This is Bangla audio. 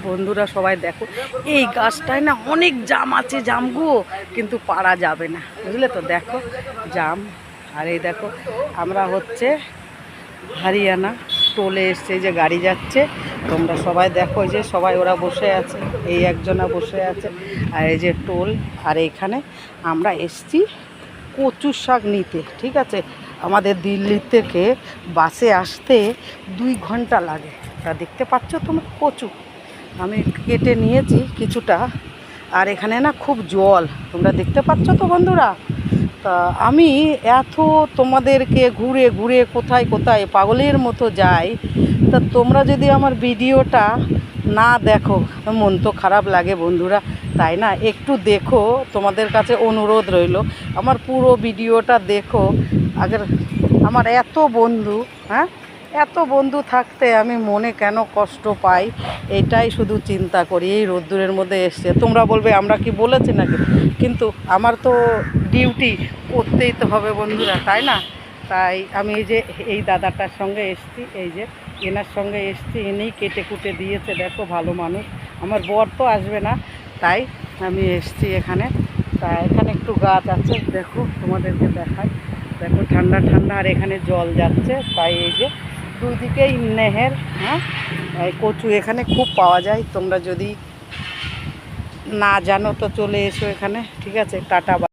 বন্ধুরা সবাই দেখো, এই গাছটায় না অনেক জাম আছে, জামগুলো কিন্তু পারা যাবে না, বুঝলে তো। দেখো জাম। আর এই দেখো আমরা হচ্ছে হরিয়ানা টোলে এসছে, যে গাড়ি যাচ্ছে, তোমরা সবাই দেখো, যে সবাই ওরা বসে আছে, এই একজনা বসে আছে, আর এই যে টোল। আর এইখানে আমরা এসছি কচু শাক নিতে, ঠিক আছে। আমাদের দিল্লি থেকে বাসে আসতে 2 ঘন্টা লাগে। তা দেখতে পাচ্ছ তোমরা কচু আমি কেটে নিয়েছি কিছুটা। আর এখানে না খুব জল, তোমরা দেখতে পাচ্ছ তো বন্ধুরা। তা আমি এত তোমাদেরকে ঘুরে ঘুরে কোথায় কোথায় পাগলের মতো যাই, তা তোমরা যদি আমার ভিডিওটা না দেখো মন তো খারাপ লাগে বন্ধুরা, তাই না। একটু দেখো, তোমাদের কাছে অনুরোধ রইল, আমার পুরো ভিডিওটা দেখো। আগের আমার এত বন্ধু, হ্যাঁ, এত বন্ধু থাকতে আমি মনে কেন কষ্ট পাই, এটাই শুধু চিন্তা করি। এই রোদ্দুরের মধ্যে এসছে, তোমরা বলবে আমরা কি বলেছি নাকি, কিন্তু আমার তো ডিউটি করতেই তো হবে বন্ধুরা, তাই না। তাই আমি এই যে এই দাদাটার সঙ্গে এসছি, এই যে এনার সঙ্গে এসছি, এনেই কেটে কুটে দিয়েছে, দেখো ভালো মানুষ। আমার বর তো আসবে না, তাই আমি এসছি এখানে। তা এখানে একটু গাছ আছে, দেখো তোমাদেরকে দেখাই, দেখো ঠান্ডা ঠান্ডা, আর এখানে জল যাচ্ছে। তাই এই যে দুদিকেই নেহের, হ্যাঁ। কচু এখানে খুব পাওয়া যায়, তোমরা যদি না জানো তো চলে এসো এখানে, ঠিক আছে। টাটা।